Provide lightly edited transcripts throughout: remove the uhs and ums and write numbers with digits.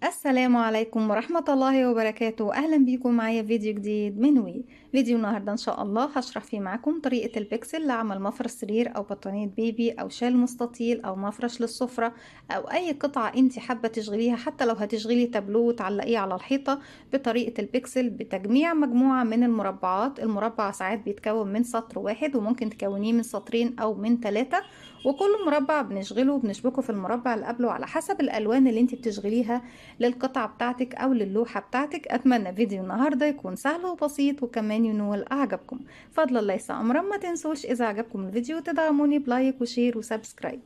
السلام عليكم ورحمة الله وبركاته. أهلا بيكم معايا في فيديو جديد من وي. فيديو النهاردة إن شاء الله هشرح فيه معاكم طريقة البكسل لعمل مفرش سرير أو بطانية بيبي أو شال مستطيل أو مفرش للسفرة أو أي قطعة انت حابة تشغليها، حتى لو هتشغلي تابلو وتعلقيه على الحيطة بطريقة البكسل بتجميع مجموعة من المربعات. المربع ساعات بيتكون من سطر واحد وممكن تكونيه من سطرين أو من 3، وكل مربع بنشغله وبنشبكه في المربع اللي قبله على حسب الألوان اللي انت بتشغليها للقطعة بتاعتك أو للوحة بتاعتك. أتمنى فيديو النهاردة يكون سهل وبسيط وكمان ينول أعجبكم. فضلا ليس أمرا، ما تنسوش إذا عجبكم الفيديو تدعموني بلايك وشير وسبسكرايب.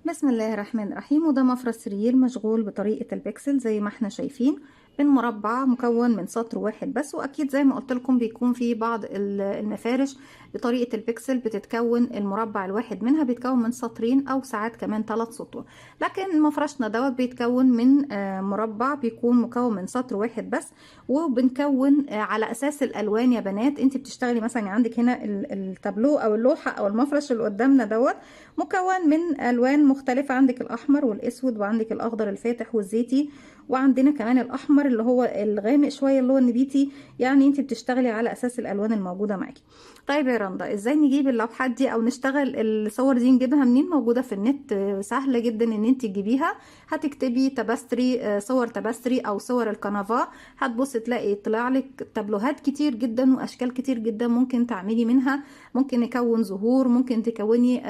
بسم الله الرحمن الرحيم. وده مفرش سرير مشغول بطريقة البكسل زي ما احنا شايفين، من مربع مكون من سطر واحد بس، واكيد زي ما قلت لكم بيكون في بعض المفارش بطريقة البكسل بتتكون المربع الواحد منها بيتكون من سطرين او ساعات كمان 3 سطور، لكن مفرشنا دوت بيتكون من مربع بيكون مكون من سطر واحد بس. وبنكون على اساس الالوان يا بنات. انت بتشتغلي مثلا عندك هنا التابلو او اللوحة او المفرش اللي قدامنا دوت مكون من الوان مختلفة، عندك الاحمر والاسود وعندك الاخضر الفاتح والزيتي، وعندنا كمان الاحمر اللي هو الغامق شوية اللي هو النبيتي. يعني انت بتشتغلي على اساس الالوان الموجودة معاكي. طيب يا رندا، ازاي نجيب اللوحات دي او نشتغل الصور دي؟ نجيبها منين؟ موجودة في النت، سهلة جدا ان انت تجيبيها. هتكتبي تبستري، صور تبستري او صور الكنفا، هتبص تلاقي طلع لك تابلوهات كتير جدا واشكال كتير جدا ممكن تعملي منها. ممكن نكون زهور، ممكن تكوني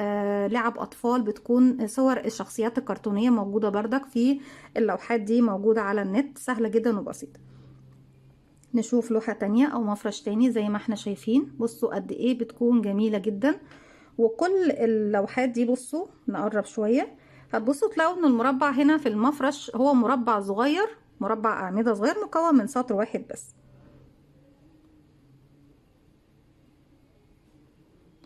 لعب اطفال، بتكون صور الشخصيات الكرتونية موجودة بردك في اللوحات دي، موجودة على النت، سهلة جدا وبسيطة. نشوف لوحة تانية او مفرش تاني زي ما احنا شايفين، بصوا قد ايه بتكون جميلة جدا. وكل اللوحات دي بصوا نقرب شوية، هتبصوا تلاقوا ان المربع هنا في المفرش هو مربع صغير، مربع اعمدة صغير مكون من سطر واحد بس.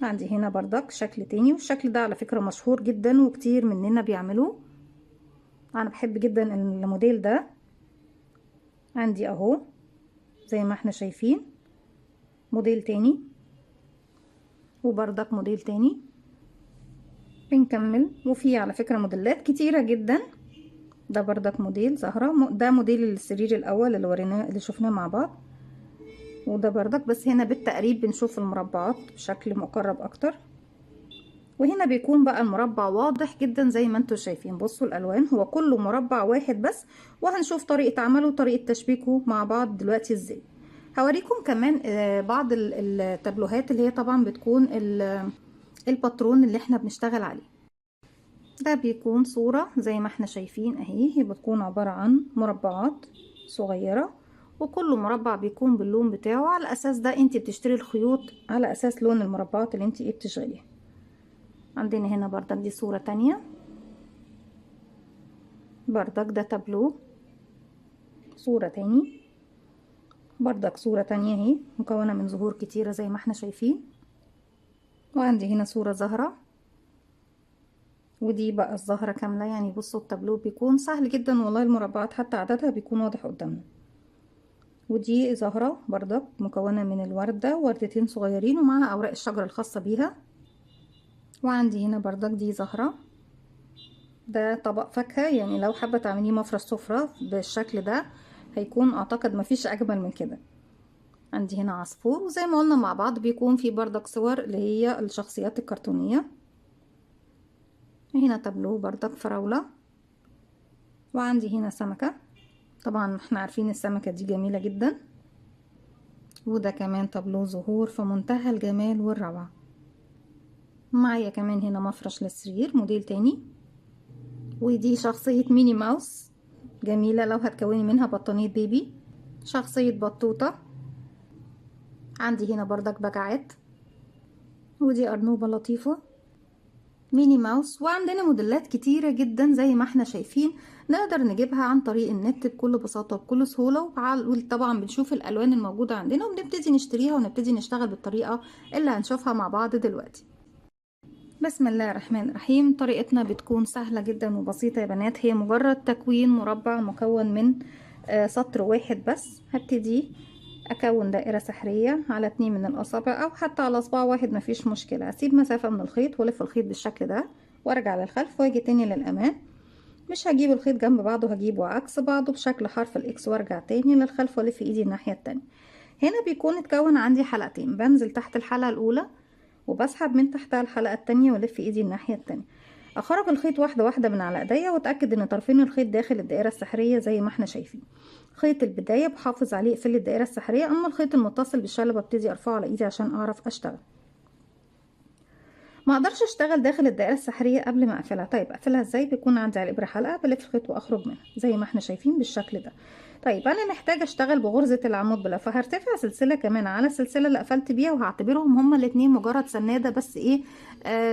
عندي هنا بردك شكل تاني، والشكل ده على فكرة مشهور جدا وكتير مننا بيعملوه. انا بحب جدا الموديل ده. عندي اهو زي ما احنا شايفين موديل تاني، وبردك موديل تاني. بنكمل، وفي على فكرة موديلات كتيرة جدا. ده بردك موديل زهرة، ده موديل السرير الاول اللي وريناه اللي شفناه مع بعض. وده بردك بس هنا بالتقريب بنشوف المربعات بشكل مقرب اكتر، وهنا بيكون بقى المربع واضح جدا زي ما انتم شايفين. بصوا الالوان، هو كله مربع واحد بس، وهنشوف طريقة عمله وطريقة تشبيكه مع بعض دلوقتي ازاي. هوريكم كمان بعض التابلوهات اللي هي طبعا بتكون الباترون اللي احنا بنشتغل عليه. ده بيكون صورة زي ما احنا شايفين اهي، هي بتكون عبارة عن مربعات صغيرة، وكل مربع بيكون باللون بتاعه. على اساس ده انت بتشتري الخيوط على اساس لون المربعات اللي انت بتشغليها. عندنا هنا بردك دي صورة تانية، بردك ده تابلو. صورة تاني، بردك صورة تانية اهي مكونة من زهور كتيرة زي ما احنا شايفين. وعندي هنا صورة زهرة، ودي بقى الزهرة كاملة. يعني بصوا التابلو بيكون سهل جدا والله، المربعات حتى عددها بيكون واضح قدامنا. ودي زهرة بردك مكونة من الوردة، وردتين صغيرين ومعها أوراق الشجرة الخاصة بيها. وعندي هنا بردك دي زهرة. ده طبق فاكهة، يعني لو حابة تعمليه مفرش سفرة بالشكل ده هيكون أعتقد مفيش أجمل من كده. عندي هنا عصفور، وزي ما قلنا مع بعض بيكون في بردك صور اللي هي الشخصيات الكرتونية. هنا تابلو بردك فراولة. وعندي هنا سمكة، طبعا احنا عارفين السمكة دي جميلة جدا. وده كمان تابلو زهور في منتهى الجمال والروعة. معايا كمان هنا مفرش للسرير موديل تاني، ودي شخصية ميني ماوس جميلة لو هتكوني منها بطانية بيبي. شخصية بطوطة. عندي هنا بردك بجعات، ودي أرنوبة لطيفة ميني ماوس. وعندنا موديلات كتيرة جدا زي ما احنا شايفين، نقدر نجيبها عن طريق النت بكل بساطة وبكل سهولة. وطبعا بنشوف الألوان الموجودة عندنا وبنبتدي نشتريها ونبتدي نشتغل بالطريقة اللي هنشوفها مع بعض دلوقتي. بسم الله الرحمن الرحيم. طريقتنا بتكون سهلة جدا وبسيطة يا بنات، هي مجرد تكوين مربع مكون من سطر واحد بس. هبتدي اكون دائرة سحرية على 2 من الاصابع او حتى على صباع واحد، مفيش مشكلة. اسيب مسافة من الخيط والف الخيط بالشكل ده، وارجع للخلف واجي تاني للامام، مش هجيب الخيط جنب بعضه، هجيبه عكس بعضه بشكل حرف الاكس وارجع تاني للخلف والف ايدي الناحية التانية. هنا بيكون اتكون عندي حلقتين، بنزل تحت الحلقة الاولى وبسحب من تحتها الحلقة التانية والف ايدي الناحية التانية. اخرج الخيط واحدة واحدة من على ايديا واتأكد ان طرفين الخيط داخل الدائرة السحرية زي ما احنا شايفين. خيط البداية بحافظ عليه اقفل الدائرة السحرية، اما الخيط المتصل بالشلة ببتدي ارفعه على ايدي عشان اعرف اشتغل. ما اقدرش اشتغل داخل الدائره السحريه قبل ما اقفلها. طيب اقفلها ازاي؟ بيكون عندي على الابره حلقه، بلف الخيط واخرج منها زي ما احنا شايفين بالشكل ده. طيب انا محتاجه اشتغل بغرزه العمود بلفه، هرتفع سلسله كمان على السلسله اللي قفلت بيها وهعتبرهم هما الاتنين مجرد سناده بس ايه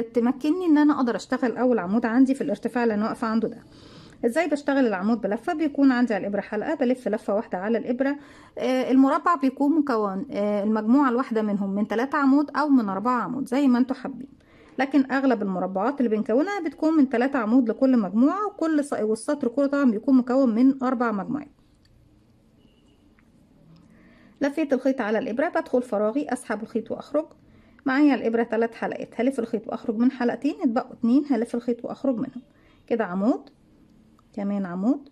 تمكنني ان انا اقدر اشتغل اول عمود عندي في الارتفاع اللي انا واقفه عنده ده. ازاي بشتغل العمود بلفه؟ بيكون عندي على الابره حلقه، بلف لفه واحده على الابره. المربع بيكون مكون المجموعه الواحده منهم من 3 عمود او من 4 عمود زي ما انتوا حابين، لكن اغلب المربعات اللي بنكونها بتكون من 3 عمود لكل مجموعه، والسطر كله طبعا بيكون مكون من 4 مجموعات. لفيت الخيط على الابره، بدخل فراغي اسحب الخيط واخرج. معايا الابره 3 حلقات، هلف الخيط واخرج من حلقتين، اتبقوا 2 هلف الخيط واخرج منهم. كده عمود، كمان عمود،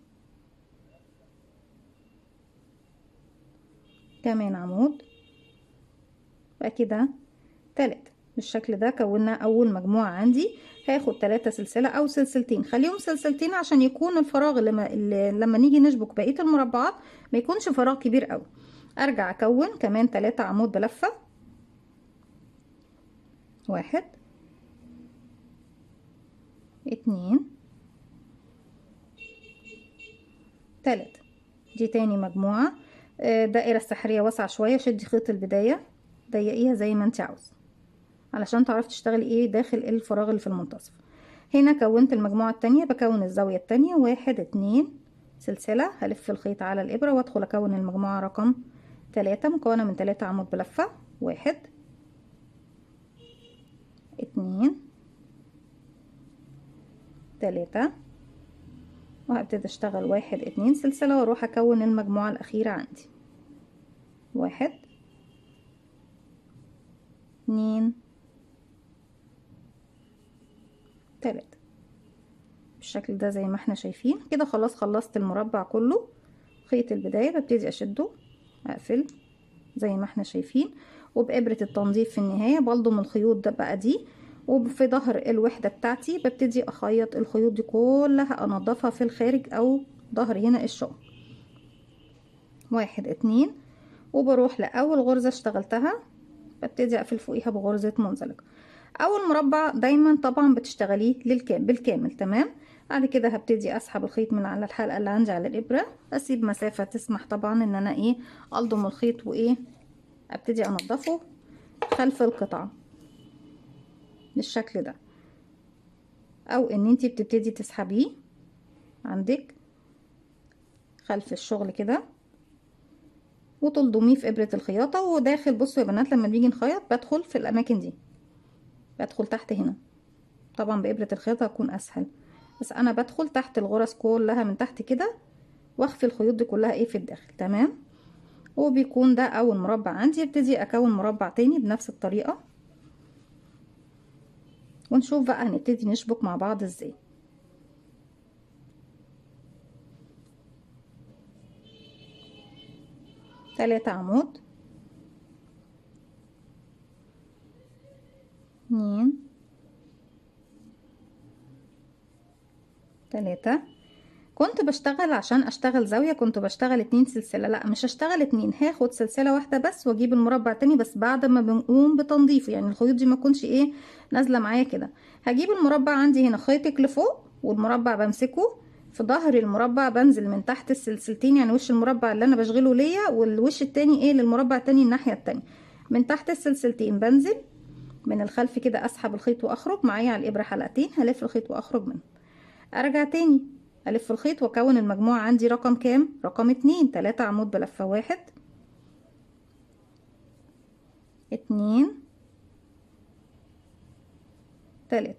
كمان عمود، بقى كده تالت. بالشكل ده كونا اول مجموعة عندي. هاخد 3 سلسلة او سلسلتين، خليهم سلسلتين عشان يكون الفراغ اللي لما نيجي نشبك بقية المربعات ما يكونش فراغ كبير قوي. ارجع اكون كمان 3 عمود بلفة، 1 2 3. دي تاني مجموعة. دائرة السحرية واسعة شوية، شدي خيط البداية ضيقيها زي ما انت عاوزة علشان تعرفي تشتغلي ايه داخل الفراغ اللي في المنتصف. هنا كونت المجموعة التانية، بكون الزاوية التانية 1 2 سلسلة، هلف الخيط على الإبرة وادخل أكون المجموعة رقم 3 مكونة من 3 عمود بلفة، 1 2 3، وهبتدي اشتغل 1 2 سلسلة واروح اكون المجموعة الأخيرة عندي، 1 2 3 بالشكل ده زي ما احنا شايفين. كده خلاص خلصت المربع كله. خيط البداية ببتدي اشده، اقفل زي ما احنا شايفين، وبإبرة التنظيف في النهاية بلضم الخيوط ده بقى دي، وفي ظهر الوحدة بتاعتي ببتدي اخيط الخيوط دي كلها انضفها في الخارج او ظهر هنا الشغل. 1 2 وبروح لأول غرزة اشتغلتها ببتدي اقفل فوقيها بغرزة منزلقة. اول مربع دايما طبعا بتشتغليه بالكامل تمام. بعد كده هبتدي اسحب الخيط من على الحلقة اللي عندي على الابرة، اسيب مسافة تسمح طبعا ان انا ايه الضم الخيط وايه ابتدي انضفه خلف القطعة بالشكل ده، او ان انتي بتبتدي تسحبيه عندك خلف الشغل كده وتلضميه في ابرة الخياطة وداخل. بصوا يا بنات لما بيجي نخيط بدخل في الاماكن دي، بدخل تحت هنا، طبعا بإبرة الخياطة هتكون اسهل، بس انا بدخل تحت الغرز كلها من تحت كده واخفي الخيوط دي كلها ايه في الداخل تمام. وبيكون ده اول مربع عندي. ابتدي اكون مربع تاني بنفس الطريقة ونشوف بقى هنبتدي نشبك مع بعض ازاي. 3 عمود، 2 3. كنت بشتغل عشان اشتغل زاوية كنت بشتغل 2 سلسلة، لا مش هشتغل 2، هاخد سلسلة واحدة بس واجيب المربع تاني بس بعد ما بنقوم بتنظيفه، يعني الخيوط دي ما تكونش ايه نازلة معايا كده. هجيب المربع عندي هنا خيطك لفوق والمربع بمسكه في ظهر المربع، بنزل من تحت السلسلتين، يعني وش المربع اللي انا بشغله ليا والوش التاني ايه للمربع التاني الناحية التانية، من تحت السلسلتين بنزل من الخلف كده اسحب الخيط واخرج. معايا على الابرة حلقتين، هلف الخيط واخرج منه، ارجع تاني الف الخيط واكون المجموعة عندي رقم كام؟ رقم 2. 3 عمود بلفة، 1 2 3.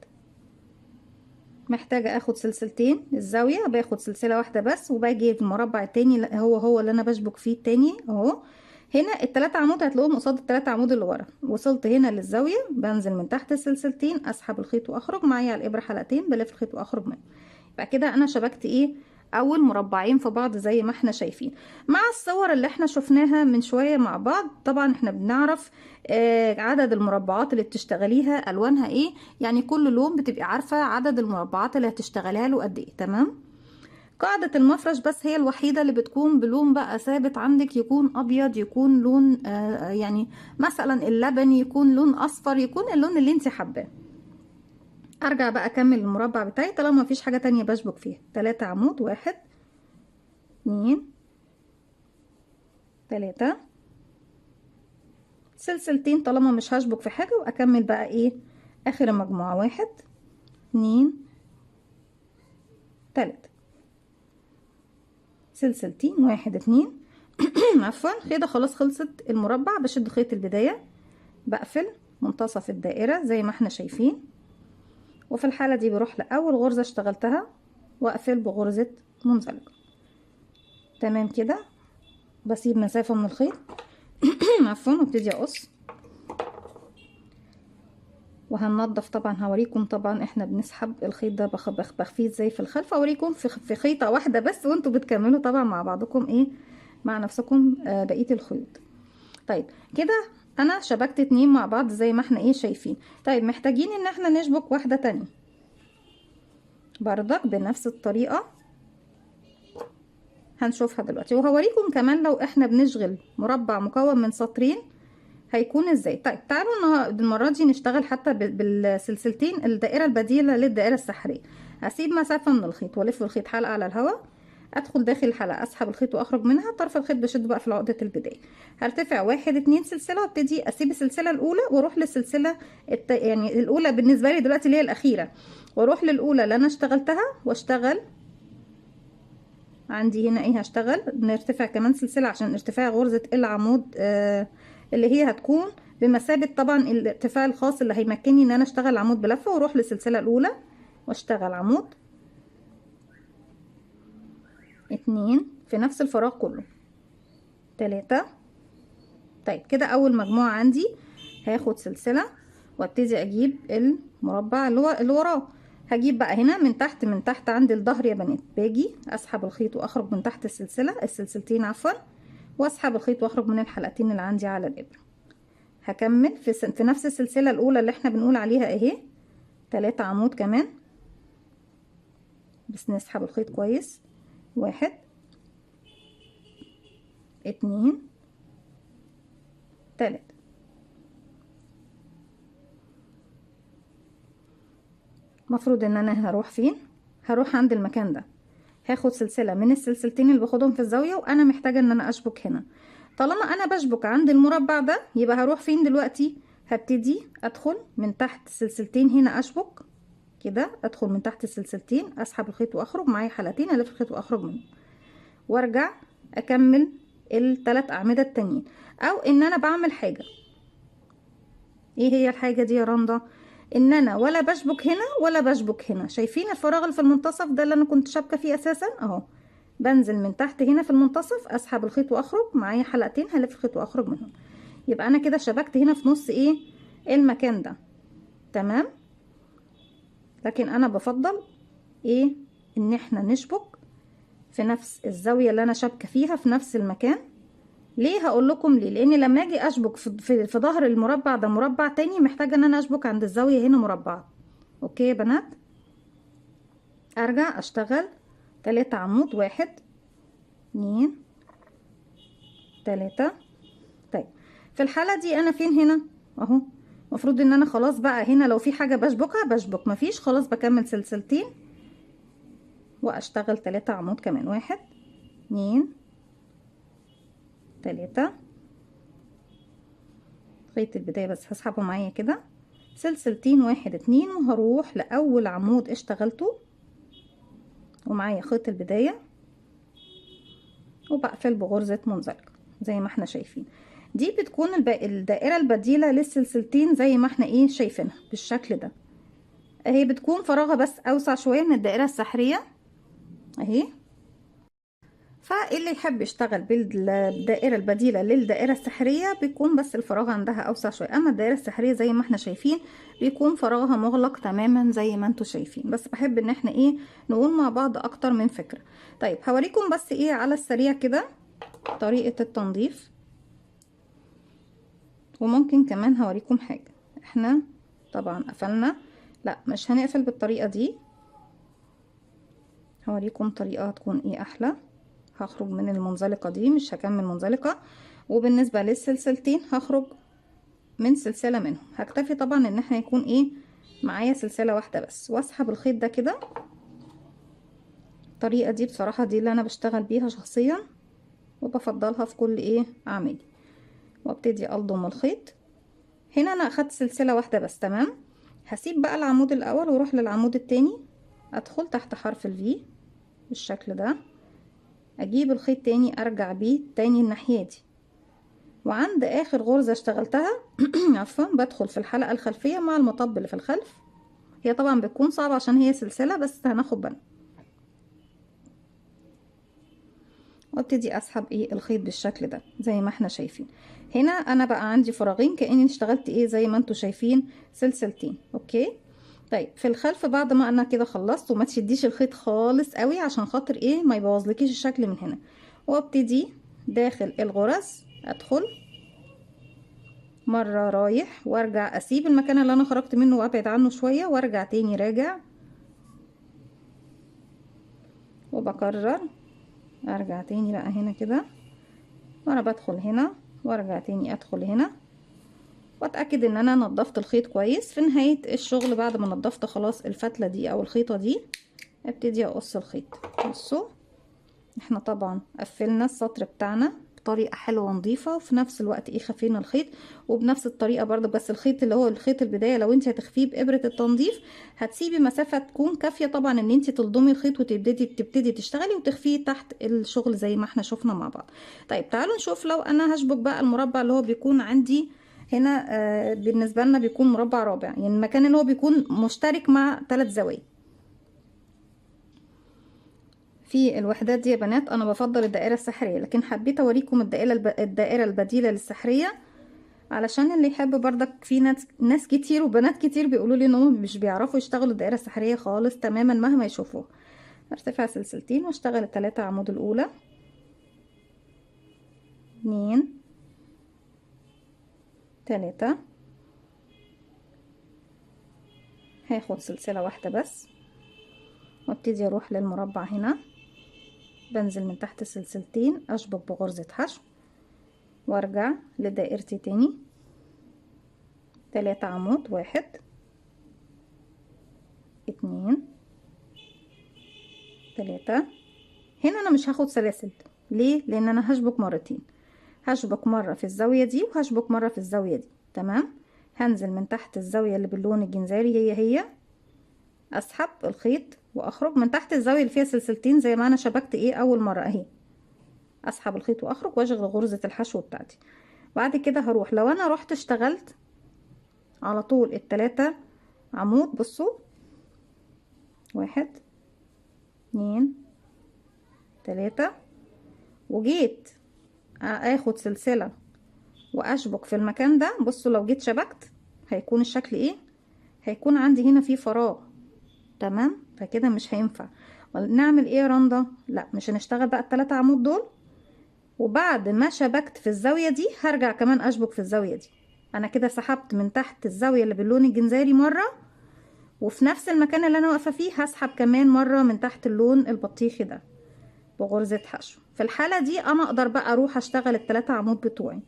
محتاجة اخد سلسلتين الزاوية، باخد سلسلة واحدة بس وباجي في المربع التاني هو اللي انا بشبك فيه التاني اهو. هنا ال3 عمود هتلاقوهم قصاد ال3 عمود اللي ورا. وصلت هنا للزاوية بنزل من تحت السلسلتين اسحب الخيط واخرج. معايا على الابرة حلقتين، بلف الخيط واخرج منه. فكده انا شبكت ايه؟ اول مربعين في بعض زي ما احنا شايفين. مع الصور اللي احنا شفناها من شوية مع بعض طبعا احنا بنعرف عدد المربعات اللي بتشتغليها الوانها ايه، يعني كل لون بتبقي عارفة عدد المربعات اللي هتشتغلها له قد ايه. تمام. قاعدة المفرش بس هي الوحيدة اللي بتكون بلون بقى ثابت عندك، يكون ابيض، يكون لون يعني مثلا اللبني، يكون لون اصفر، يكون اللون اللي انت حباه. ارجع بقى اكمل المربع بتاعي طالما مفيش حاجة تانية بشبك فيها. 3 عمود، 1 2 3 سلسلتين طالما مش هشبك في حاجة، واكمل بقى ايه اخر المجموعة. 1 2 3 سلسلتين، 1 2 عفوا كده خلاص خلصت المربع. بشد خيط البداية، بقفل منتصف الدائرة زي ما احنا شايفين، وفي الحالة دي بروح لأول غرزة اشتغلتها واقفل بغرزة منزلقة. تمام كده. بسيب مسافة من الخيط عفوا وابتدي اقص. وهننضف طبعا، هوريكم طبعا احنا بنسحب الخيط ده بخفيه ازاي في الخلف، اوريكم في خيطة واحدة بس وانتوا بتكملوا طبعا مع بعضكم ايه مع نفسكم بقية الخيوط. طيب كده انا شبكت 2 مع بعض زي ما احنا ايه شايفين. طيب محتاجين ان احنا نشبك واحدة تانية بردك بنفس الطريقة، هنشوفها دلوقتي وهوريكم كمان لو احنا بنشغل مربع مكون من سطرين هيكون ازاي. طيب تعالوا المرة دي نشتغل حتى بالسلسلتين الدائرة البديلة للدائرة السحرية. هسيب مسافة من الخيط والف الخيط حلقة على الهواء، ادخل داخل الحلقة، اسحب الخيط واخرج منها، طرف الخيط بشد بقى في عقدة البداية. هرتفع 1 2 سلسلة وابتدي اسيب السلسلة الاولى واروح للسلسلة يعني الاولى بالنسبة لي دلوقتي اللي هي الاخيرة، واروح للاولى اللي انا اشتغلتها واشتغل عندي هنا ايه. هشتغل نرتفع كمان سلسلة عشان ارتفاع غرزة العمود اللي هي هتكون بمثابة طبعا الارتفاع الخاص اللي هيمكنني ان انا اشتغل عمود بلفة، واروح للسلسلة الاولى واشتغل عمود 2 في نفس الفراغ كله 3. طيب كده اول مجموعة عندي هاخد سلسلة وابتدي اجيب المربع اللي وراه. هجيب بقى هنا من تحت عند الظهر يا بنات، باجي اسحب الخيط واخرج من تحت السلسلتين عفوا، واسحب الخيط واخرج من الحلقتين اللي عندي على الابره. هكمل في نفس السلسله الاولى اللي احنا بنقول عليها اهي 3 عمود كمان، بس نسحب الخيط كويس. 1 2 3. مفروض ان انا هروح فين؟ هروح عند المكان ده، هاخد سلسله من السلسلتين اللي باخدهم في الزاويه، وانا محتاجه ان انا اشبك هنا. طالما انا بشبك عند المربع ده يبقى هروح فين دلوقتي؟ هبتدي ادخل من تحت سلسلتين هنا اشبك كده، ادخل من تحت السلسلتين اسحب الخيط واخرج معايا حلقتين، الف الخيط واخرج منه، وارجع اكمل ال3 اعمده التانيين. او ان انا بعمل حاجه، ايه هي الحاجه دي يا رندا؟ ان انا ولا بشبك هنا ولا بشبك هنا. شايفين الفراغ اللي في المنتصف ده اللي انا كنت شابكه فيه اساسا اهو؟ بنزل من تحت هنا في المنتصف، اسحب الخيط واخرج معايا حلقتين، هلف الخيط واخرج منهم، يبقى انا كده شبكت هنا في نص ايه المكان ده. تمام. لكن انا بفضل ايه ان احنا نشبك في نفس الزاويه اللي انا شابكه فيها في نفس المكان. ليه؟ هقول لكم ليه. لان لما اجي اشبك في ظهر المربع ده مربع تاني، محتاجه ان انا اشبك عند الزاويه هنا مربع. اوكي يا بنات. ارجع اشتغل 3 عمود 1 2 3. طيب في الحاله دي انا فين هنا اهو؟ المفروض ان انا خلاص بقى هنا لو في حاجه بشبكها بشبك، مفيش خلاص بكمل سلسلتين واشتغل 3 عمود كمان 1 2 3. خيط البدايه بس هسحبه معايا كده سلسلتين 1 2، وهروح لاول عمود اشتغلته ومعايا خيط البدايه وبقفل بغرزه منزلقه زي ما احنا شايفين. دي بتكون الدائره البديله للسلسلتين زي ما احنا ايه شايفينها بالشكل ده. هي بتكون فراغها بس اوسع شويه من الدائره السحريه اهي. فاللي يحب يشتغل بالدائرة البديلة للدائرة السحرية بيكون بس الفراغ عندها أوسع شوية، أما الدائرة السحرية زي ما احنا شايفين بيكون فراغها مغلق تماما زي ما انتوا شايفين. بس بحب ان احنا ايه نقول مع بعض أكتر من فكرة. طيب هوريكم بس ايه على السريع كده طريقة التنظيف، وممكن كمان هوريكم حاجة. احنا طبعا قفلنا، لا مش هنقفل بالطريقة دي، هوريكم طريقة تكون ايه احلى. هخرج من المنزلقة دي، مش هكمل منزلقة. وبالنسبة للسلسلتين هخرج من سلسلة منهم، هكتفي طبعا ان احنا يكون ايه معايا سلسلة واحدة بس، واسحب الخيط ده كده. الطريقة دي بصراحة دي اللي انا بشتغل بيها شخصيا وبفضلها في كل ايه اعمالي. وابتدي الضم الخيط. هنا انا اخدت سلسلة واحدة بس، تمام. هسيب بقى العمود الاول واروح للعمود التاني، ادخل تحت حرف الفي بالشكل ده، اجيب الخيط تاني ارجع بيه تاني الناحية دي، وعند اخر غرزة اشتغلتها عفوا بدخل في الحلقة الخلفية مع المطب اللي في الخلف. هي طبعا بتكون صعبة عشان هي سلسلة، بس هناخد بالنا. وابتدي اسحب ايه الخيط بالشكل ده زي ما احنا شايفين. هنا انا بقى عندي فراغين كأني اشتغلت ايه زي ما انتوا شايفين سلسلتين. اوكي. طيب في الخلف بعد ما انا كده خلصت، وما تشديش الخيط خالص قوي عشان خاطر ايه ما يبوظلكيش الشكل من هنا. وابتدي داخل الغرز ادخل مرة رايح وارجع، اسيب المكان اللي انا خرجت منه وابعد عنه شوية وارجع تاني راجع، وبكرر ارجع تاني بقى هنا كده، وانا بدخل هنا وارجع تاني ادخل هنا، واتأكد ان انا نضفت الخيط كويس. في نهاية الشغل بعد ما نضفت خلاص الفتلة دي او الخيطة دي، ابتدي اقص الخيط. بصوا احنا طبعا قفلنا السطر بتاعنا بطريقة حلوة ونظيفة، وفي نفس الوقت ايه خفينا الخيط. وبنفس الطريقة برضو، بس الخيط اللي هو الخيط البداية لو انت هتخفيه بإبرة التنظيف هتسيبي مسافة تكون كافية طبعا ان انت تلضمي الخيط وتبتدي تشتغلي وتخفيه تحت الشغل زي ما احنا شفنا مع بعض. طيب تعالوا نشوف لو انا هشبك بقى المربع اللي هو بيكون عندي هنا. بالنسبة لنا بيكون مربع رابع، يعني المكان اللي هو بيكون مشترك مع 3 زوايا. في الوحدات دي يا بنات انا بفضل الدائره السحريه، لكن حبيت اوريكم الدائره البديله للسحريه علشان اللي يحب برضك. في ناس كتير وبنات كتير بيقولوا لي انهم مش بيعرفوا يشتغلوا الدائره السحريه خالص تماما مهما يشوفوها. ارتفع سلسلتين واشتغل ال3 عمود الاولى، 2 3، هاخد سلسله واحده بس وابتدي اروح للمربع هنا، بنزل من تحت السلسلتين اشبك بغرزه حشو وارجع لدائرتي تاني. 3 عمود، 1 2 3. هنا انا مش هاخد سلاسل، ليه؟ لان انا هشبك مرتين، هشبك مرة في الزاوية دي وهشبك مرة في الزاوية دي، تمام. هنزل من تحت الزاوية اللي باللون الجنزاري هي اسحب الخيط واخرج من تحت الزاوية اللي فيها سلسلتين زي ما انا شبكت ايه اول مرة اهي. اسحب الخيط واخرج واشغل غرزة الحشو بتاعتي. بعد كده هروح، لو انا رحت اشتغلت على طول ال3 عمود، بصوا 1 2 3، وجيت اخد سلسلة واشبك في المكان ده. بصوا لو جيت شبكت هيكون الشكل ايه، هيكون عندي هنا في فراغ، تمام. فكده مش هينفع. نعمل ايه يا رندا؟ لا مش هنشتغل بقى ال3 عمود دول، وبعد ما شبكت في الزاوية دي هرجع كمان اشبك في الزاوية دي. انا كده سحبت من تحت الزاوية اللي باللون الجنزاري مرة، وفي نفس المكان اللي انا واقفة فيه هسحب كمان مرة من تحت اللون البطيخي ده بغرزة حشو. في الحالة دي انا اقدر بقى اروح اشتغل ال3 عمود بتوعي،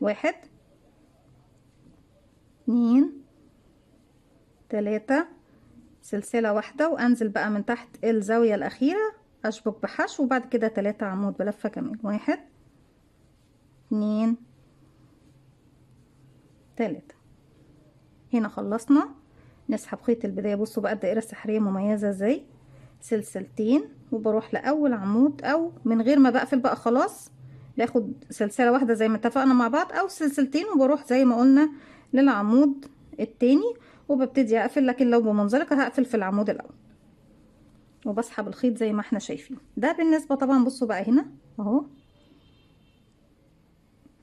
1 2 3، سلسلة واحدة، وانزل بقى من تحت الزاوية الاخيرة اشبك بحشو، وبعد كده 3 عمود بلفة كمان، 1 2 3. هنا خلصنا. نسحب خيط البداية. بصوا بقى الدائرة السحرية مميزة ازاي، سلسلتين وبروح لاول عمود، او من غير ما بقفل بقى خلاص باخد سلسلة واحدة زي ما اتفقنا مع بعض، او سلسلتين وبروح زي ما قلنا للعمود التاني وببتدي اقفل. لكن لو بمنزلقة هقفل في العمود الاول. وبسحب الخيط زي ما احنا شايفين. ده بالنسبة طبعا بصوا بقى هنا اهو،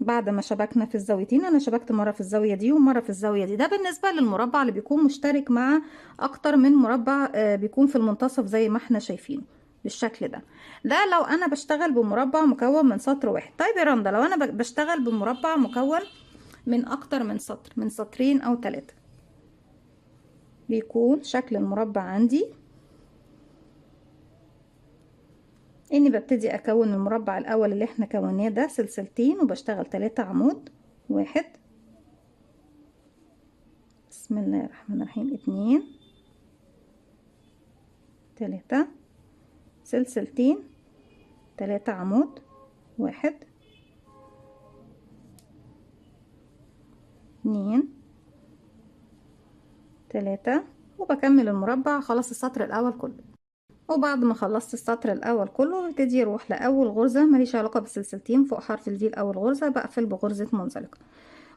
بعد ما شبكنا في الزاويتين، انا شبكت مرة في الزاوية دي ومرة في الزاوية دي. ده بالنسبة للمربع اللي بيكون مشترك مع اكتر من مربع بيكون في المنتصف زي ما احنا شايفين بالشكل ده. ده لو انا بشتغل بمربع مكون من سطر واحد. طيب يا رندا لو انا بشتغل بمربع مكون من اكتر من سطر، من سطرين او 3، بيكون شكل المربع عندي اني ببتدي اكون المربع الاول اللي احنا كوناه ده سلسلتين، وبشتغل 3 عمود، 1، بسم الله الرحمن الرحيم، 2، 3، سلسلتين، 3 عمود، 1، 2، 3، وبكمل المربع. خلاص السطر الاول كله. وبعد ما خلصت السطر الاول كله ببتدي اروح لاول غرزه ماليش علاقه بالسلسلتين فوق حرف الفي. الاول غرزه بقفل بغرزه منزلقه.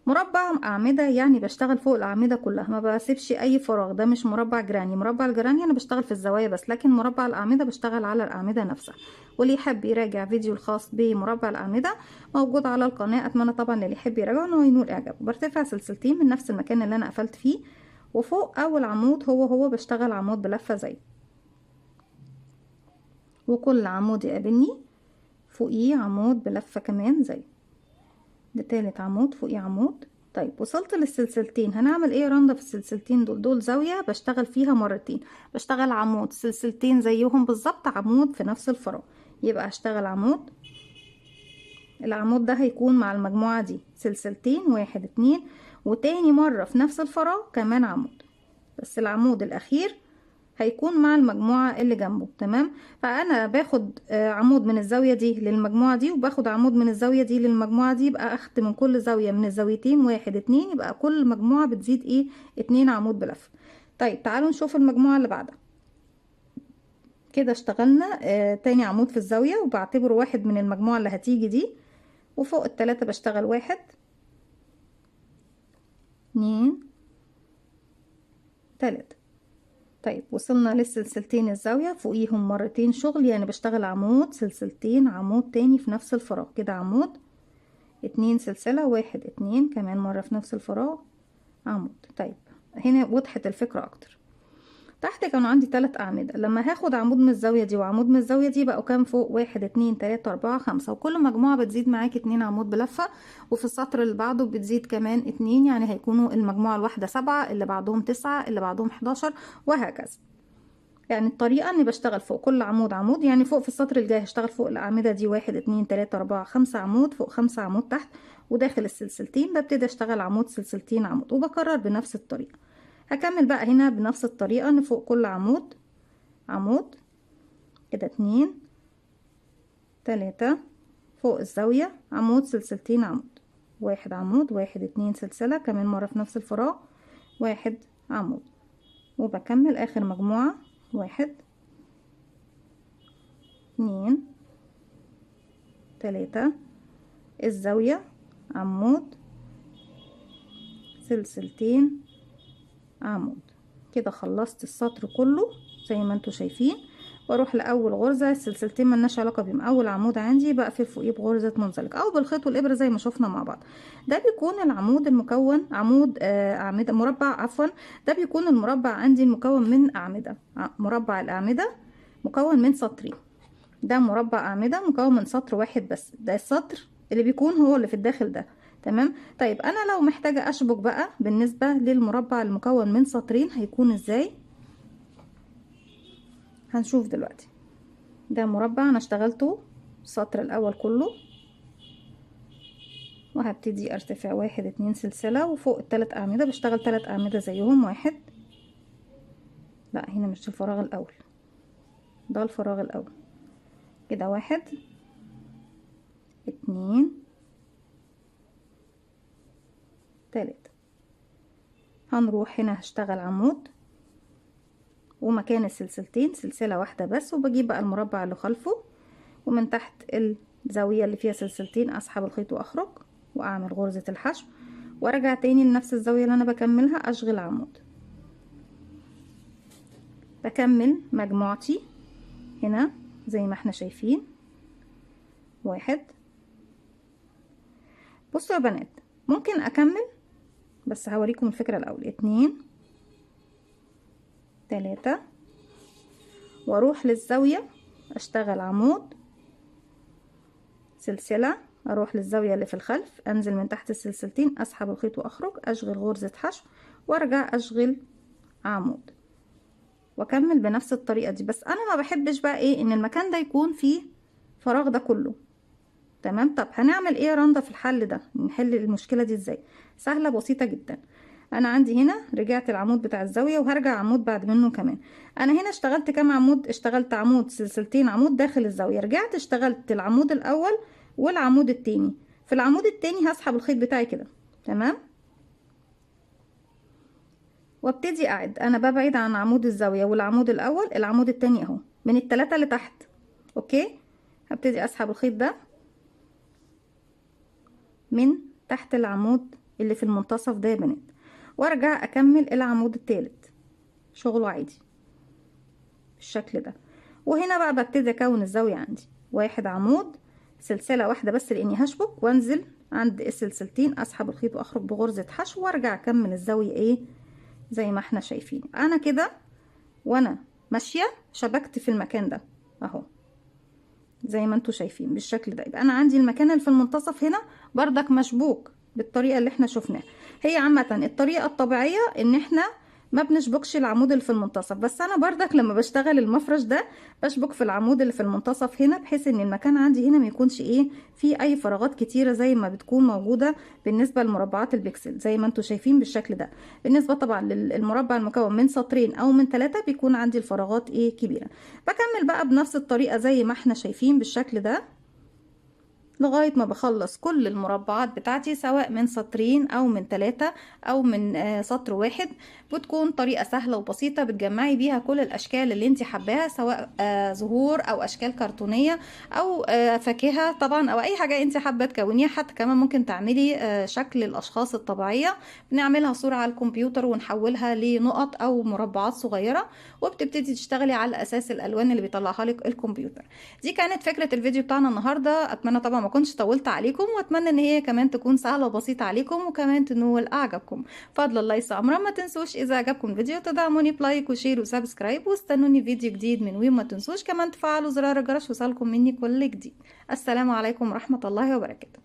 مربع اعمده يعني بشتغل فوق الاعمده كلها، ما بسيبش اي فراغ. ده مش مربع جراني. مربع الجراني انا بشتغل في الزوايا بس، لكن مربع الاعمده بشتغل على الاعمده نفسها. واللي يحب يراجع فيديو الخاص بمربع الاعمده موجود على القناه. اتمنى طبعا اللي يحب يراجعه انه ينول اعجابه. برتفع سلسلتين من نفس المكان اللي انا قفلت فيه، وفوق اول عمود هو بشتغل عمود بلفه زي، وكل عمود يقابلني فوقيه عمود بلفه كمان زي ده. تالت عمود فوقيه عمود. طيب وصلت للسلسلتين، هنعمل ايه يا رندا في السلسلتين دول؟ دول زاوية بشتغل فيها مرتين، بشتغل عمود سلسلتين زيهم بالظبط، عمود في نفس الفراغ. يبقى هشتغل عمود، العمود ده هيكون مع المجموعة دي سلسلتين، 1، 2، وتاني مرة في نفس الفراغ كمان عمود، بس العمود الأخير هيكون مع المجموعة اللي جنبه. تمام. فأنا باخد عمود من الزاوية دي للمجموعة دي، وباخد عمود من الزاوية دي للمجموعة دي، يبقى أخدت من كل زاوية من الزاويتين 1، 2، يبقى كل مجموعة بتزيد ايه 2 عمود بلف. طيب تعالوا نشوف المجموعة اللي بعدها. كده اشتغلنا تاني عمود في الزاوية، وبعتبره واحد من المجموعة اللي هتيجي دي، وفوق ال3 بشتغل 1، 2، 3. طيب وصلنا للسلسلتين الزاوية فوقيهم مرتين شغل، يعني بشتغل عمود سلسلتين عمود تاني في نفس الفراغ. كده عمود، 2 سلسلة، 1، 2، كمان مرة في نفس الفراغ عمود. طيب هنا وضحت الفكرة اكتر. تحت كانوا عندي 3 أعمدة، لما هاخد عمود من الزاوية دي وعمود من الزاوية دي بقوا كام فوق؟ 1، 2، 3، 4، 5، وكل مجموعة بتزيد معاكي 2 عمود بلفة، وفي السطر اللي بعده بتزيد كمان 2، يعني هيكونوا المجموعة الواحدة 7، اللي بعدهم 9، اللي بعدهم 11، وهكذا. يعني الطريقة اني بشتغل فوق كل عمود عمود، يعني فوق في السطر الجاي هشتغل فوق الأعمدة دي 1، 2، 3، 4، 5 عمود، فوق 5 عمود تحت، وداخل السلسلتين ببتدي اشتغل عمود سلسلتين عمود، وبكرر بنفس الطريقة. هكمل بقى هنا بنفس الطريقة ان فوق كل عمود عمود. كده 2، 3، فوق الزاوية عمود سلسلتين عمود، 1 عمود، 1، 2 سلسلة، كمان مرة في نفس الفراغ 1 عمود، وبكمل آخر مجموعة 1، 2، 3، الزاوية عمود سلسلتين عمود. كده خلصت السطر كله زي ما انتوا شايفين. واروح لاول غرزة، السلسلتين ملناش علاقة بيهم، اول عمود عندي بقفل فوقيه بغرزة منزلقة او بالخيط والابرة زي ما شفنا مع بعض. ده بيكون العمود المكون عمود اعمدة مربع عفوا. ده بيكون المربع عندي المكون من اعمدة. مربع الاعمدة مكون من سطرين. ده مربع أعمدة مكون من سطر واحد بس، ده السطر اللي بيكون هو اللي في الداخل ده. تمام. طيب أنا لو محتاجة أشبك بقى بالنسبة للمربع المكون من سطرين هيكون ازاي؟ هنشوف دلوقتي. ده مربع أنا اشتغلته السطر الأول كله، وهبتدي ارتفع 1، 2 سلسلة، وفوق ال3 أعمدة بشتغل 3 أعمدة زيهم. 1، لا هنا مش الفراغ الأول، ده الفراغ الأول. كده 1، 2، 3. هنروح هنا هشتغل عمود، ومكان السلسلتين سلسلة واحدة بس، وبجيب بقى المربع اللي خلفه، ومن تحت الزاوية اللي فيها سلسلتين اسحب الخيط واخرج واعمل غرزة الحشو، وارجع تاني لنفس الزاوية اللي انا بكملها اشغل عمود. بكمل مجموعتي هنا زي ما احنا شايفين 1. بصوا يا بنات ممكن اكمل بس هوريكم الفكرة الاول. 2 3 واروح للزاوية اشتغل عمود سلسلة، اروح للزاوية اللي في الخلف انزل من تحت السلسلتين اسحب الخيط واخرج اشغل غرزة حشو وارجع اشغل عمود واكمل بنفس الطريقة دي. بس انا ما بحبش بقى ايه ان المكان ده يكون فيه فراغ ده كله. تمام. طب هنعمل ايه يا رندا في الحل ده؟ نحل المشكلة دي ازاي؟ سهلة بسيطة جدا. انا عندي هنا رجعت العمود بتاع الزاوية وهرجع عمود بعد منه كمان. انا هنا اشتغلت كام عمود؟ اشتغلت عمود سلسلتين عمود داخل الزاوية، رجعت اشتغلت العمود الاول والعمود التاني. في العمود التاني هسحب الخيط بتاعي كده. تمام. وابتدي اعد. انا ببعد عن عمود الزاوية والعمود الاول، العمود التاني اهو من التلاتة اللي تحت. اوكي. هبتدي اسحب الخيط ده من تحت العمود اللي في المنتصف ده يا بنات، وارجع اكمل العمود التالت شغله عادي بالشكل ده. وهنا بقى ببتدي اكون الزاوية عندي 1 عمود سلسلة واحدة بس لاني هشبك، وانزل عند السلسلتين اسحب الخيط واخرج بغرزة حشو وارجع اكمل الزاوية ايه زي ما احنا شايفين. انا كده وانا ماشية شبكت في المكان ده اهو زي ما انتوا شايفين بالشكل ده. يبقى انا عندي المكان اللي في المنتصف هنا بردك مشبوك بالطريقة اللي احنا شفناها. هي عامة الطريقة الطبيعية ان احنا ما بنشبكش العمود اللي في المنتصف، بس انا بردك لما بشتغل المفرش ده بشبك في العمود اللي في المنتصف هنا، بحيث ان المكان عندي هنا ما يكونش ايه فيه اي فراغات كتيرة زي ما بتكون موجودة بالنسبة لمربعات البكسل زي ما انتوا شايفين بالشكل ده. بالنسبة طبعا للمربع المكون من سطرين او من 3 بيكون عندي الفراغات ايه كبيرة. بكمل بقى بنفس الطريقة زي ما احنا شايفين بالشكل ده لغاية ما بخلص كل المربعات بتاعتي سواء من سطرين او من 3 او من سطر واحد. بتكون طريقة سهلة وبسيطة بتجمعي بيها كل الاشكال اللي انت حباها، سواء زهور او اشكال كرتونية او فاكهة طبعا او اي حاجة انت حابة تكونيها. حتى كمان ممكن تعملي شكل الاشخاص الطبيعية، بنعملها صورة على الكمبيوتر ونحولها لنقط او مربعات صغيرة وبتبتدي تشتغلي على اساس الالوان اللي بيطلعها لك الكمبيوتر. دي كانت فكرة الفيديو بتاعنا النهاردة. اتمنى طبعا ما كنتش طولت عليكم، واتمنى ان هي كمان تكون سهلة وبسيطة عليكم وكمان تنول اعجابكم. فضل الله يسع امرا. ما تنسوش اذا عجبكم الفيديو تدعموني بلايك وشير وسبسكرايب، واستنوني فيديو جديد من وما تنسوش كمان تفعلوا زرار الجرس يوصلكم مني كل جديد. السلام عليكم ورحمة الله وبركاته.